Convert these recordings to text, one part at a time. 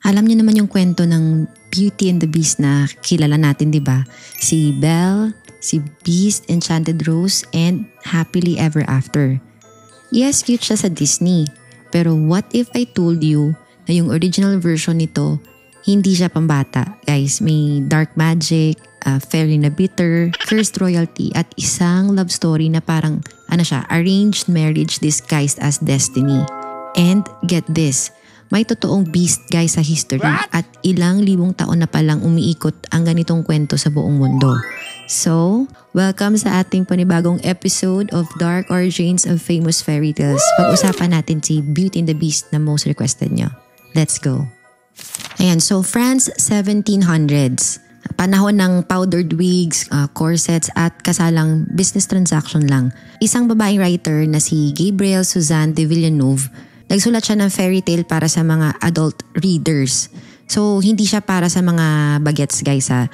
Alam niyo naman yung kwento ng Beauty and the Beast na kilala natin, di ba? Si Belle, si Beast, Enchanted Rose, and Happily Ever After. Yes, cute siya sa Disney. Pero what if I told you na yung original version nito, hindi siya pambata? Guys, may dark magic, fairy na bitter, cursed royalty, at isang love story na parang arranged marriage disguised as destiny. And get this, may totoong beast guys sa history at ilang libong taon na palang umiikot ang ganitong kwento sa buong mundo. So, welcome sa ating panibagong episode of Dark Origins of Famous Fairy Tales. Pag-usapan natin si Beauty and the Beast na most requested nyo. Let's go! Ayan, so France 1700s. Panahon ng powdered wigs, corsets at kasalang business transaction lang. Isang babaeng writer na si Gabrielle Suzanne de Villeneuve nagsulat siya ng fairy tale para sa mga adult readers. So, hindi siya para sa mga bagets guys ha.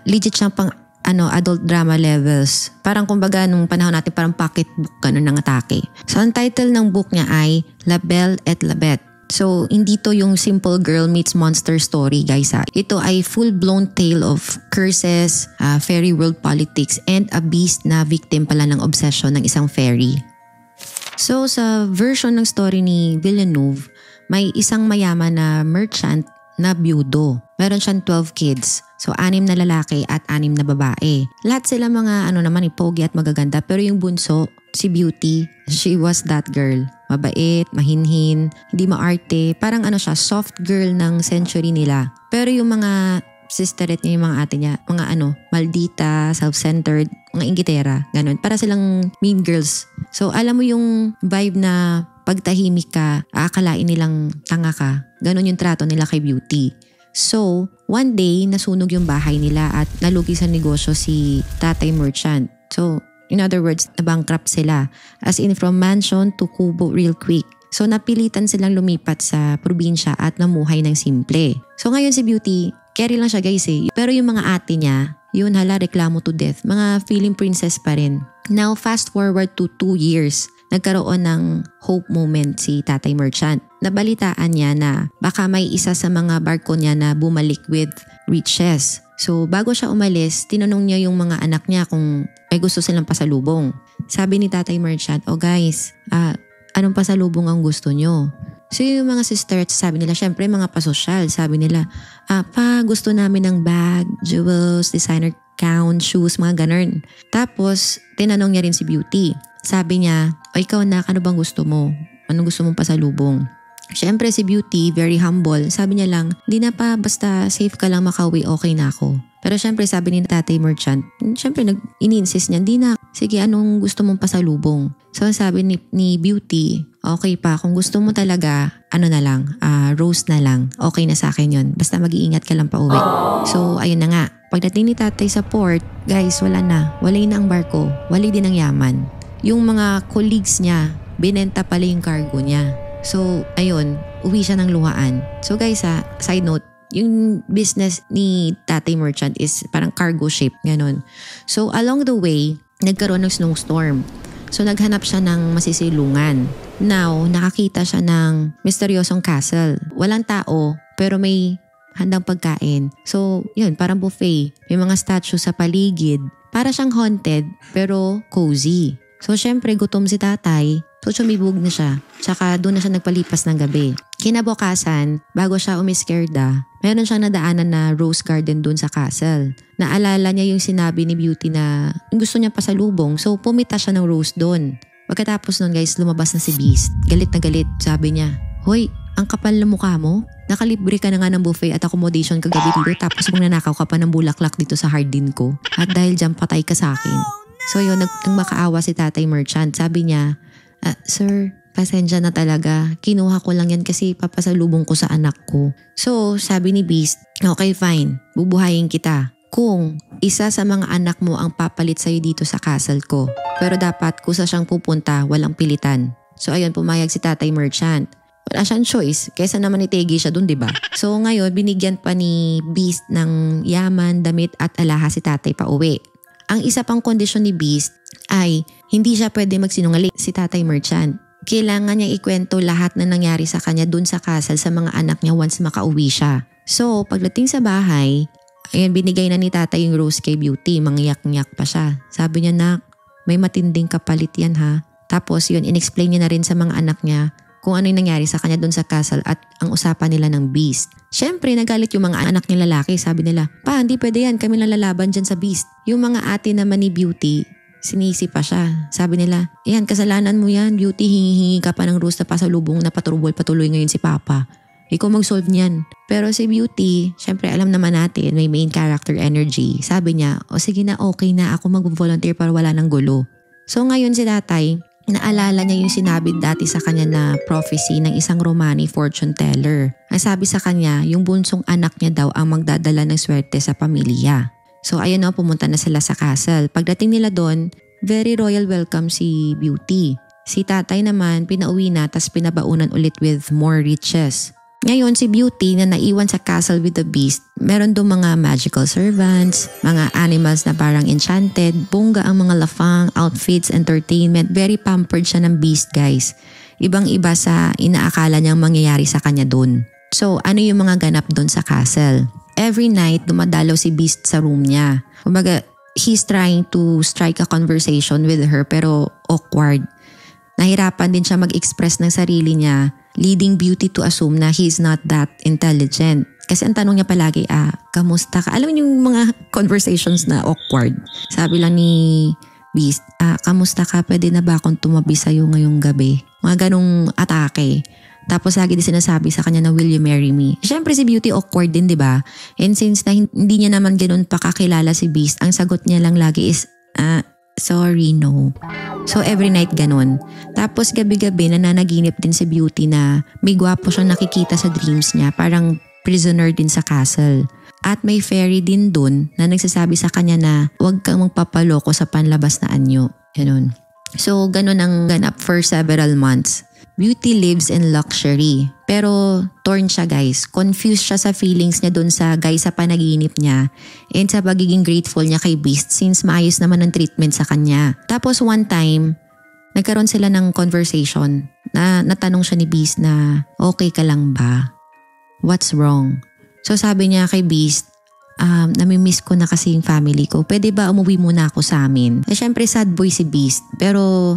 Legit siyang pang adult drama levels. Parang kumbaga nung panahon natin parang pocketbook ganun ng atake. So, ang title ng book niya ay La Belle et la Bête. So, hindi to yung simple girl meets monster story guys ha. Ito ay full-blown tale of curses, fairy world politics, and a beast na victim pala ng obsession ng isang fairy. So sa version ng story ni Villeneuve, may isang mayaman na merchant na byudo. Meron siyang 12 kids. So 6 na lalaki at 6 na babae. Lahat sila mga pogi at magaganda, pero yung bunso, si Beauty, she was that girl. Mabait, mahinhin, hindi maarte, parang siya, soft girl ng century nila. Pero yung mga sisterette niya, yung mga ate niya, mga maldita, self-centered, mga inggitera, ganun. Para silang mean girls. So, alam mo yung vibe na pagtahimik ka, aakalain nilang tanga ka. Ganun yung trato nila kay Beauty. So, one day, nasunog yung bahay nila at nalugi sa negosyo si Tatay Merchant. So, in other words, nabankrupt sila. As in, from mansion to kubo real quick. So, napilitan silang lumipat sa probinsya at namuhay ng simple. So, ngayon si Beauty, carry lang siya guys eh. Pero yung mga ate niya, yun reklamo to death. Mga feeling princess pa rin. Now, fast forward to 2 years. Nagkaroon ng hope moment si Tatay Merchant. Nabalitaan niya na baka may isa sa mga barko niya na bumalik with riches. So, bago siya umalis, tinanong niya yung mga anak niya kung may gusto silang pasalubong. Sabi ni Tatay Merchant, guys, anong pasalubong ang gusto nyo? So yung mga sister, sabi nila, syempre mga pasosyal, sabi nila, gusto namin ng bag, jewels, designer gown, shoes, mga ganun. Tapos, tinanong niya rin si Beauty. Sabi niya, ikaw ano bang gusto mo? Anong gusto mong pasalubong? Syempre si Beauty, very humble, sabi niya lang, di na pa, basta safe ka lang makauwi, okay na ako. Pero syempre sabi ni Tatay Merchant, syempre ini-insist niya, di na, sige anong gusto mong pasalubong? So sabi ni Beauty, okay pa, kung gusto mo talaga, rose na lang, okay na sa akin yun. Basta mag-iingat ka lang pa uwi. So ayun na nga, pagdating ni Tatay sa port, guys wala na ang barko, wala din ang yaman. Yung mga colleagues niya, binenta pala yung cargo niya. So, ayun, uwi siya ng luhaan. So guys side note, yung business ni Tatay Merchant is parang cargo ship, ganun. So, along the way, nagkaroon ng snowstorm. So, naghanap siya ng masisilungan. Now, nakakita siya ng misteryosong castle. Walang tao, pero may handang pagkain. So, yun, parang buffet. May mga statue sa paligid. Para siyang haunted, pero cozy. So, syempre, gutom si tatay. So, sumibog na siya. Tsaka, doon na siya nagpalipas ng gabi. Kinabukasan, bago siya umiskerda, meron siyang nadaanan na rose garden doon sa castle. Naalala niya yung sinabi ni Beauty na gusto niya pasalubong. So, pumita siya ng rose doon. Pagkatapos nun guys, lumabas na si Beast. Galit na galit. Sabi niya, hoy, ang kapal na mukha mo. Nakalibre ka na nga ng buffet at accommodation kagabi dito. Tapos magnanakaw ka pa ng bulaklak dito sa hardin ko. At dahil dyan patay ka sa akin. So yun, nang makaawa si Tatay Merchant, sabi niya, Sir, pasensya na talaga. Kinuha ko lang yan kasi papasalubong ko sa anak ko. So sabi ni Beast, okay fine, bubuhayin kita. Kung isa sa mga anak mo ang papalit sa'yo dito sa castle ko. Pero dapat kusa siyang pupunta, walang pilitan. So ayun, pumayag si Tatay Merchant. Wala siyang choice, kaysa naman itegi siya dun, diba? So ngayon, binigyan pa ni Beast ng yaman, damit at alahas si tatay pa uwi. Ang isa pang kondisyon ni Beast ay hindi siya pwede magsinungaling si Tatay Merchant. kailangan niya ikwento lahat na nangyari sa kanya dun sa castle sa mga anak niya once makauwi siya. So, pagdating sa bahay, ayun, binigay na ni tatay yung rose kay Beauty. Mangyak-nyak pa siya. Sabi niya, nak, may matinding kapalit yan ha. Tapos yun, inexplain niya na rin sa mga anak niya kung ano yung nangyari sa kanya dun sa castle at ang usapan nila ng Beast. Siyempre, nagalit yung mga anak niya lalaki. Sabi nila, pa, hindi pwede yan. Kami lang lalaban dyan sa Beast. Yung mga ate naman ni Beauty, sinisi pa siya. Sabi nila, yan, kasalanan mo yan. Beauty, hingi-hingi ka pa ng rose na pasalubong na patuloy ngayon si Papa. Ikaw mag-solve niyan. Pero si Beauty, syempre alam naman natin, may main character energy. Sabi niya, o sige na, okay na. Ako mag-volunteer para wala ng gulo. So ngayon si tatay, naalala niya yung sinabi dati sa kanya na prophecy ng isang Romani fortune teller. Ang sabi sa kanya, yung bunsong anak niya daw ang magdadala ng swerte sa pamilya. So ayun na, pumunta na sila sa castle. Pagdating nila doon, very royal welcome si Beauty. Si tatay naman, pinauwi na tas pinabaunan ulit with more riches. Ngayon si Beauty na naiwan sa castle with the Beast, meron doon mga magical servants, mga animals na parang enchanted, bongga ang mga lafang, outfits, entertainment, very pampered siya ng Beast guys. Ibang-iba sa inaakala niyang mangyayari sa kanya doon. So ano yung mga ganap doon sa castle? Every night dumadalaw si Beast sa room niya. Kumbaga he's trying to strike a conversation with her pero awkward. Nahirapan din siya mag-express ng sarili niya, leading Beauty to assume na he's not that intelligent. Kasi ang tanong niya palagi, kamusta ka? Alam niyo yung mga conversations na awkward. Sabi lang ni Beast, kamusta ka? Pwede na ba akong tumabi sa'yo ngayong gabi? Mga ganong atake. Tapos lagi din sinasabi sa kanya na, will you marry me? Siyempre si Beauty awkward din, di ba? And since na hindi niya naman ganun pakakilala si Beast, ang sagot niya lang lagi is, sorry, no. So every night ganun. Tapos gabi-gabi nananaginip din si Beauty na may gwapo siyang nakikita sa dreams niya. Parang prisoner din sa castle. At may fairy din dun na nagsasabi sa kanya na huwag kang magpapaloko sa panlabas na anyo. Ganun. So ganun ang ganap for several months. Beauty lives in luxury. Pero torn siya guys. Confused siya sa feelings niya dun sa guy sa panaginip niya and sa pagiging grateful niya kay Beast since maayos naman ang treatment sa kanya. Tapos one time, nagkaroon sila ng conversation na natanong siya ni Beast na okay ka lang ba? What's wrong? So sabi niya kay Beast, namimiss ko na kasi yung family ko. Pwede ba umuwi muna ako sa amin? Eh syempre sad boy si Beast pero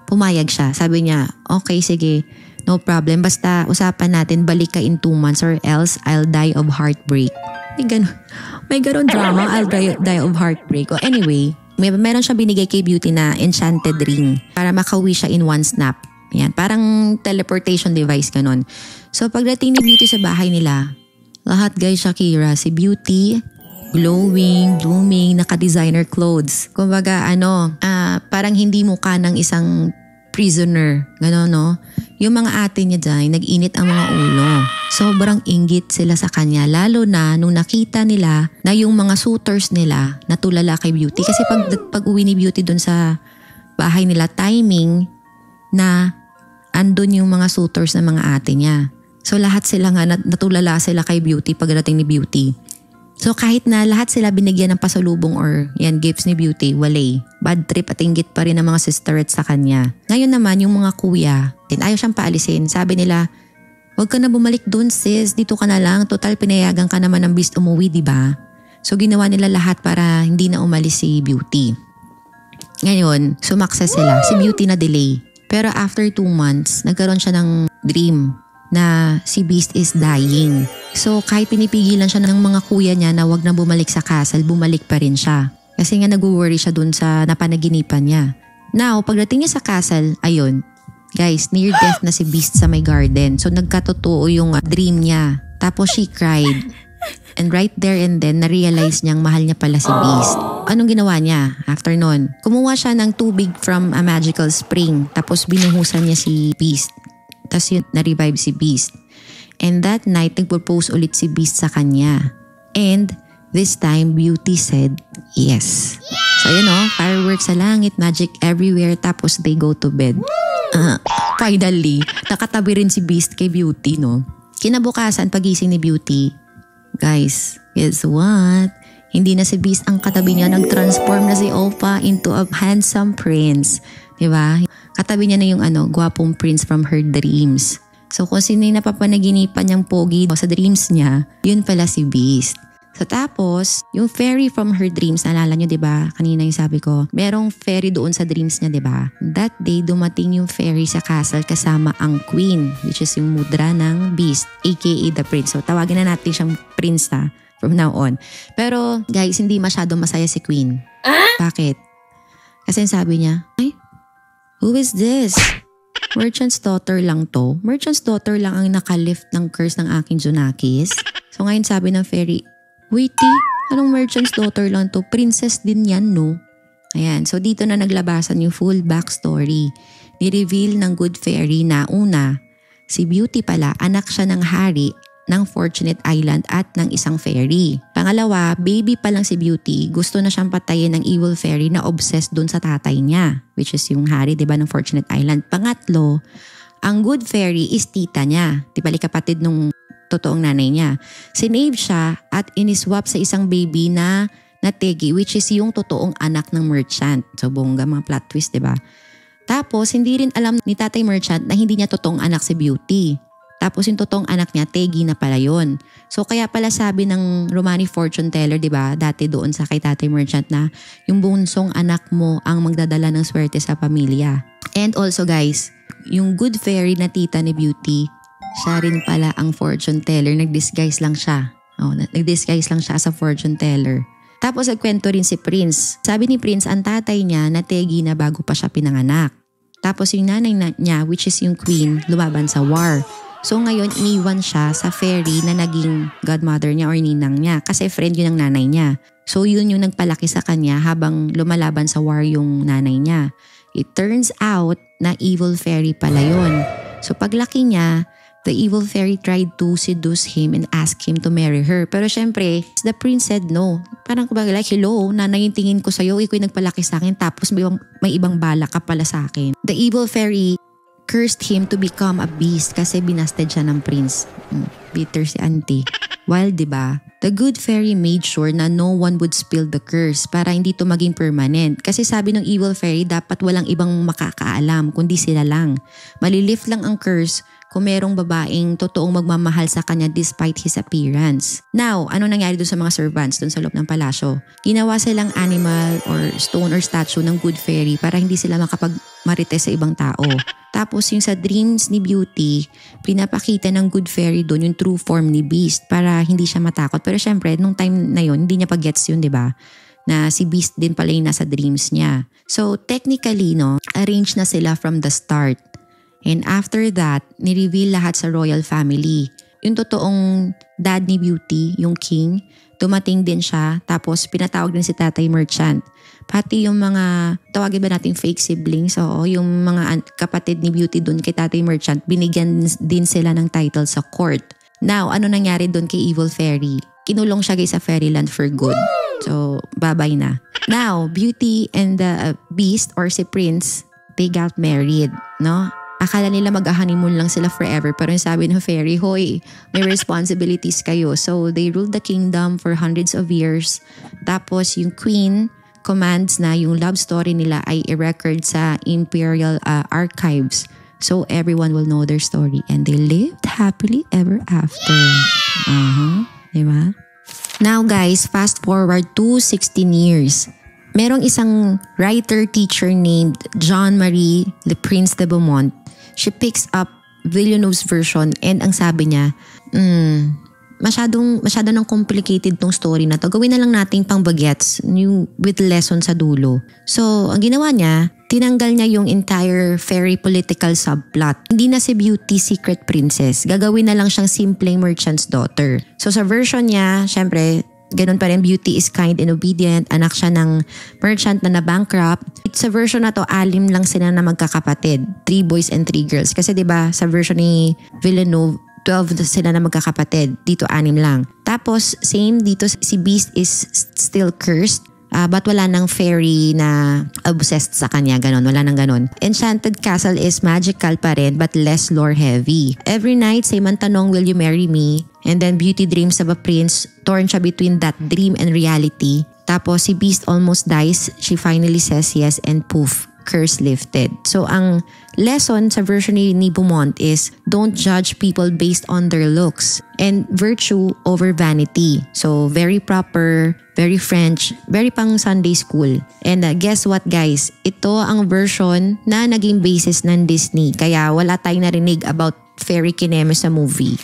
pumayag siya. Sabi niya, okay sige, no problem. Basta usapan natin balik ka in 2 months or else I'll die of heartbreak. May ganon drama, I'll die of heartbreak. O anyway, meron siyang binigay kay Beauty na enchanted ring para makauwi siya in one snap. Yan, parang teleportation device ganon. So pagdating ni Beauty sa bahay nila, lahat guys Shakira, si Beauty, glowing, blooming, naka-designer clothes. Kumbaga parang hindi mukha ng isang prisoner. Gano'n no? Yung mga ate niya dyan, nag-init ang mga ulo. Sobrang inggit sila sa kanya. Lalo na nung nakita nila na yung mga suitors nila natulala kay Beauty. Kasi pag uwi ni Beauty dun sa bahay nila, timing na andun yung mga suitors ng mga ate niya. So lahat sila nga natulala sila kay Beauty pagdating ni Beauty. So kahit na lahat sila binigyan ng pasalubong or gifts ni Beauty, walay. Bad trip at inggit pa rin ng mga sisterets sa kanya. Ngayon naman yung mga kuya, ayaw siyang paalisin. Sabi nila, huwag ka na bumalik dun sis, dito ka na lang. Total pinayagan ka naman ng Beast umuwi, diba? So ginawa nila lahat para hindi na umalis si Beauty. Ngayon, sumakses sila. Si Beauty na delay. Pero after 2 months, nagkaroon siya ng dream na si Beast is dying. So kahit pinipigilan siya ng mga kuya niya na wag na bumalik sa castle, bumalik pa rin siya. Kasi nga nag-worry siya dun sa napanaginipan niya. Now, pagdating niya sa castle, ayun, guys, near death na si Beast sa may garden. So nagkatotoo yung dream niya. Tapos she cried. And right there and then, na-realize niyang mahal niya pala si Beast. Anong ginawa niya after nun? Kumuha siya ng tubig from a magical spring. Tapos binuhusan niya si Beast. Tapos yun, na-revive si Beast. And that night, nag-propose ulit si Beast sa kanya. And this time, Beauty said yes. So yun fireworks sa langit, magic everywhere, tapos they go to bed. Finally, nakatabi rin si Beast kay Beauty, no? Kinabukasan, pagising ni Beauty, guys, guess what? Hindi na si Beast ang katabi niya, nag-transform na si Oppa into a handsome prince. Diba? Katabi niya na yung gwapong prince from her dreams. So kung sino yung napapanaginipan niyang pogi sa dreams niya, yun pala si Beast. So tapos, yung fairy from her dreams, naalala niyo 'di ba? Kanina yung sabi ko, merong fairy doon sa dreams niya 'di ba? That day, dumating yung fairy sa castle kasama ang queen, which is yung mudra ng Beast, aka the prince. So tawagin na natin siyang prince from now on. Pero guys, hindi masyadong masaya si queen. Bakit? Kasi sabi niya, ay, who is this? Merchant's daughter lang to. Merchant's daughter lang ang nakalift ng curse ng aking Junakis. So ngayon sabi ng fairy, waity, anong merchant's daughter lang to? Princess din yan, no? Ayan, so dito na naglabasan yung full backstory. Ni-reveal ng good fairy na una, si Beauty pala, anak siya ng hari ng Fortunate Island at ng isang fairy. Pangalawa, baby pa lang si Beauty, gusto na siyang patayin ng evil fairy na obsessed dun sa tatay niya, which is yung hari, diba, ng Fortunate Island. Pangatlo, ang good fairy is tita niya, di bali kapatid nung totoong nanay niya. Sinave siya at iniswap sa isang baby na Tegi, which is yung totoong anak ng merchant. So bongga, mga plot twist, diba? Tapos, hindi rin alam ni tatay merchant na hindi niya totoong anak si Beauty. Tapos yung totoong anak niya, Tegi na pala yun. So kaya pala sabi ng Romani fortune teller, diba, dati doon sa kay tatay merchant na yung bunsong anak mo ang magdadala ng swerte sa pamilya. And also guys, yung good fairy na tita ni Beauty, siya rin pala ang fortune teller. Nag-disguise lang siya. Nag-disguise lang siya as a fortune teller. Tapos nagkwento rin si Prince. Sabi ni Prince, ang tatay niya Tegi na bago pa siya pinanganak. Tapos yung nanay niya, which is yung queen, lumaban sa war. So ngayon, iniwan siya sa fairy na naging godmother niya or ninang niya. Kasi friend yun ng nanay niya. So yun yung nagpalaki sa kanya habang lumalaban sa war yung nanay niya. It turns out na evil fairy pala yun. So paglaki niya, the evil fairy tried to seduce him and ask him to marry her. Pero syempre, the prince said no. Parang kumbaga like, hello, nanay yung tingin ko sa'yo, ikaw yung nagpalaki sa akin, tapos may ibang bala ka pala sa akin. The evil fairy cursed him to become a beast kasi binasted siya ng prince. Bitter si auntie. While diba, the good fairy made sure na no one would spill the curse para hindi to maging permanent. Kasi sabi ng evil fairy, dapat walang ibang makakaalam kundi sila lang. Malilift lang ang curse kung merong babaeng totoong magmamahal sa kanya despite his appearance. Now, ano nangyari doon sa mga servants doon sa loob ng palasyo? Ginawa silang animal or stone or statue ng good fairy para hindi sila makapagmarites sa ibang tao. Tapos yung sa dreams ni Beauty, pinapakita ng good fairy doon yung true form ni Beast para hindi siya matakot. Pero syempre, nung time na yun, hindi niya pa-gets yun, diba? Na si Beast din pala yung nasa dreams niya. So technically, arranged na sila from the start. And after that, ni-reveal lahat sa royal family. Yung totoong dad ni Beauty, yung king, dumating din siya. Tapos pinatawag din si tatay merchant. Pati yung mga, tawagin ba natin fake siblings? Oo, yung mga kapatid ni Beauty doon kay tatay merchant, binigyan din sila ng title sa court. Now, ano nangyari doon kay evil fairy? Kinulong siya guys sa fairyland for good. So, bye-bye na. Now, Beauty and the Beast or si Prince, they got married, no? Akala nila mag-honeymoon lang sila forever, pero yung sabi ng fairy, hoy, may responsibilities kayo. So they ruled the kingdom for hundreds of years. Tapos yung queen commands na yung love story nila ay i-record sa imperial archives. So everyone will know their story and they lived happily ever after. Diba? Now guys, fast forward to 16 years. Merong isang writer-teacher named Jean-Marie Le Prince de Beaumont. She picks up Villeneuve's version and ang sabi niya, masyado nang complicated tong story na to. Gawin na lang nating pang bagets with lesson sa dulo. So, ang ginawa niya, tinanggal niya yung entire fairy political subplot. Hindi na si Beauty secret princess. Gagawin na lang siyang simpleng merchant's daughter. So, sa version niya, syempre, ganun pa rin, Beauty is kind and obedient. Anak siya ng merchant na na-bankrupt. Sa version na to, 6 lang sila na magkakapatid. 3 boys and 3 girls. Kasi 'di ba sa version ni Villeneuve, 12 sila na magkakapatid. Dito 6 lang. Tapos same dito, si Beast is still cursed. But wala nang fairy na obsessed sa kanya. Ganon, wala nang ganon. Enchanted Castle is magical pa rin but less lore heavy. Every night, same ang tanong, will you marry me? And then Beauty dreams of a prince. Torn siya between that dream and reality. Tapos si Beast almost dies. She finally says yes and poof, curse lifted. So ang lesson sa version ni Beaumont is don't judge people based on their looks and virtue over vanity. So very proper, very French, very pang Sunday school. And guess what guys? Ito ang version na naging basis ng Disney. Kaya wala tayong narinig about fairy kineme sa movie.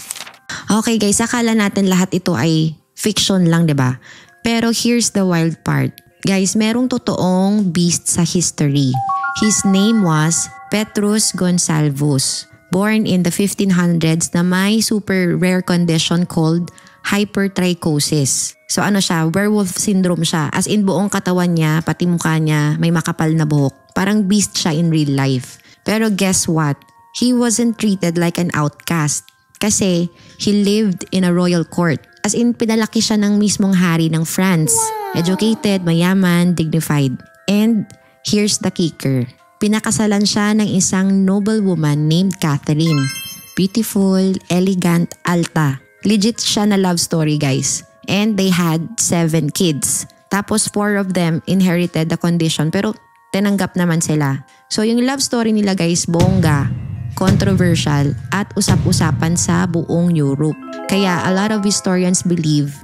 Okay guys, akala natin lahat ito ay fiction lang, 'di ba? Pero here's the wild part. Guys, merong totoong beast sa history. His name was Petrus Gonsalvus, born in the 1500s na may super rare condition called hypertrichosis. So ano siya, werewolf syndrome siya. As in buong katawan niya, pati mukha niya, may makapal na buhok. Parang beast siya in real life. Pero guess what? He wasn't treated like an outcast. Kasi he lived in a royal court. As in, pinalaki siya ng mismong hari ng France. Educated, mayaman, dignified. And here's the kicker. Pinakasalan siya ng isang noblewoman named Catherine. Beautiful, elegant, alta. Legit siya na love story guys. And they had 7 kids. Tapos 4 of them inherited the condition pero tinanggap naman sila. So yung love story nila guys, bongga, controversial at usap-usapan sa buong Europe. Kaya a lot of historians believe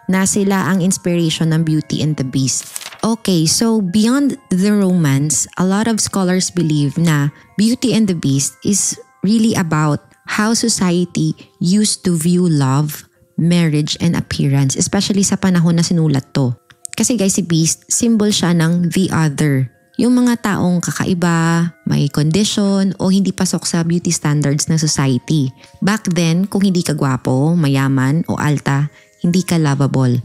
na sila ang inspiration ng Beauty and the Beast. Okay, so beyond the romance, a lot of scholars believe na Beauty and the Beast is really about how society used to view love, marriage, and appearance, especially sa panahon na sinulat to. Kasi guys, si Beast, symbol siya ng the other. Yung mga taong kakaiba, may condition o hindi pasok sa beauty standards ng society. Back then, kung hindi ka gwapo, mayaman o alta, hindi ka lovable.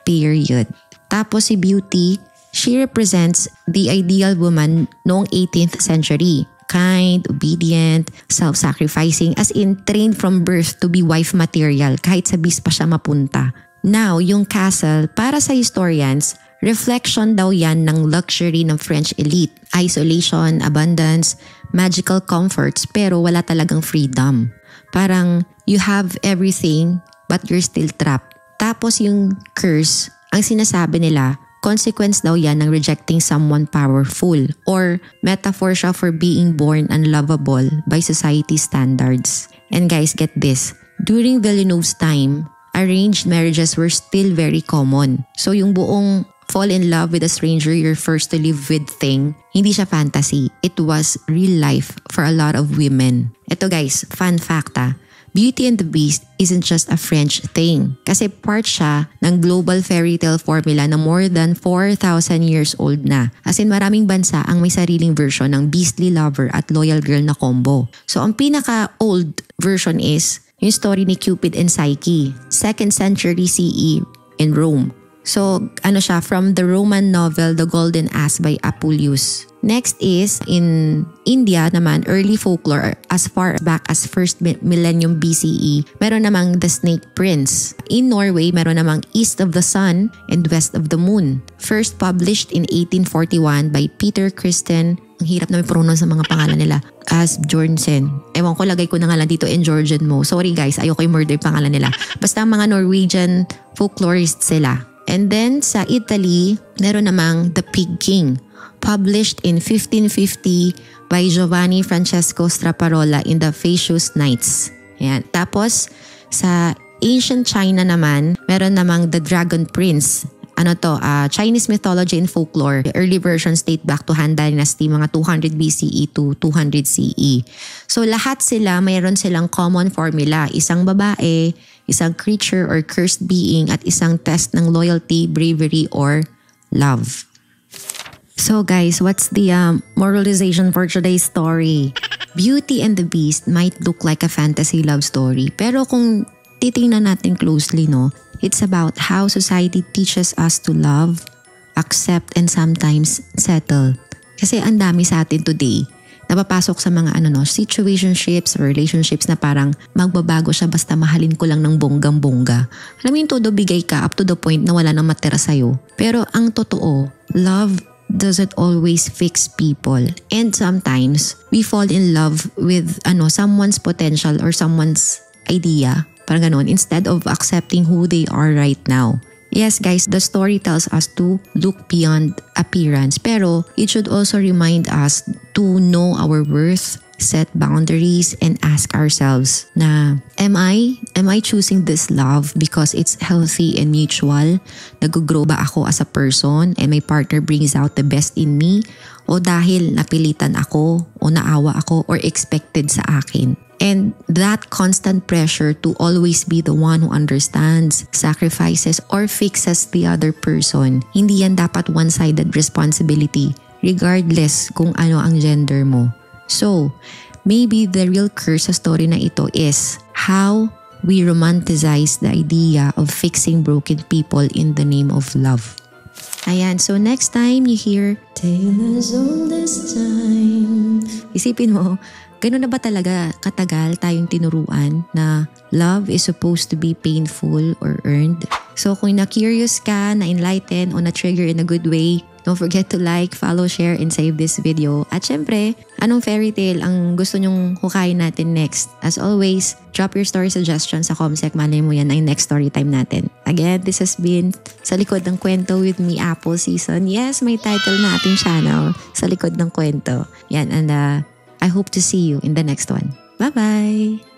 Period. Tapos si Beauty, she represents the ideal woman noong 18th century. Kind, obedient, self-sacrificing, as in trained from birth to be wife material kahit sa Beast pa siya mapunta. Now, yung castle, para sa historians, reflection daw yan ng luxury ng French elite. Isolation, abundance, magical comforts pero wala talagang freedom. Parang you have everything but you're still trapped. Tapos yung curse, ang sinasabi nila, consequence daw yan ng rejecting someone powerful or metaphor siya for being born unlovable by society standards. And guys, get this. During Villeneuve's time, arranged marriages were still very common. So yung buong fall in love with a stranger you're first to live with thing, hindi siya fantasy. It was real life for a lot of women. Ito guys, fun fact Beauty and the Beast isn't just a French thing. Kasi part siya ng global fairy tale formula na more than 4,000 years old na. As in maraming bansa ang may sariling version ng beastly lover at loyal girl na combo. So ang pinaka-old version is yung story ni Cupid and Psyche, 2nd century CE in Rome. So, ano siya, from the Roman novel The Golden Ass by Apuleius. Next is, in India naman, early folklore as far back as 1st millennium BCE, meron namang The Snake Prince. In Norway, meron namang East of the Sun and West of the Moon. First published in 1841 by Peter Christen, ang hirap na may pronounce sa mga pangalan nila, as Bjornsen. Ewan ko, lagay ko na nga lang dito in Georgian mo. Sorry guys, ayoko i-murder yung pangalan nila. Basta mga Norwegian folklorists sila. And then sa Italy, meron namang The Pig King, published in 1550 by Giovanni Francesco Straparola in the Fascious Nights. Ayan. Tapos sa ancient China naman, meron namang The Dragon Prince. Chinese mythology and folklore. The early versions date back to Han Dynasty, mga 200 BCE to 200 CE. So lahat sila, mayroon silang common formula. Isang babae, isang creature or cursed being, at isang test ng loyalty, bravery, or love. So guys, what's the moralization for today's story? Beauty and the Beast might look like a fantasy love story, pero kung titingnan natin closely, it's about how society teaches us to love, accept, and sometimes settle. Kasi ang dami sa atin today, napapasok sa mga situationships or relationships na parang magbabago siya basta mahalin ko lang ng bonggang-bongga. Alam mo yung todo bigay ka up to the point na wala nang matira sa'yo. Pero ang totoo, love doesn't always fix people. And sometimes, we fall in love with someone's potential or someone's idea. Parang ganun, instead of accepting who they are right now. Yes guys, the story tells us to look beyond appearance, pero it should also remind us to know our worth, set boundaries, and ask ourselves na, am I choosing this love because it's healthy and mutual? Nag-grow ba ako as a person and my partner brings out the best in me? O dahil napilitan ako o naawa ako or expected sa akin? And that constant pressure to always be the one who understands, sacrifices, or fixes the other person, hindi yan dapat one-sided responsibility regardless kung ano ang gender mo. So, maybe the real curse sa story na ito is how we romanticize the idea of fixing broken people in the name of love. Ayan, so next time you hear Tale as old as time, isipin mo, ganun na ba talaga katagal tayong tinuruan na love is supposed to be painful or earned? So kung na-curious ka, na-enlighten, o na-trigger in a good way, don't forget to like, follow, share, and save this video. At syempre, anong fairy tale ang gusto nyong hukayin natin next? As always, drop your story suggestions sa comsec. Malay mo yan ay next story time natin. Again, this has been Sa Likod ng Kwento with me, Apple Season. Yes, may title na ating channel, Sa Likod ng Kwento. Yan, and I hope to see you in the next one. Bye-bye!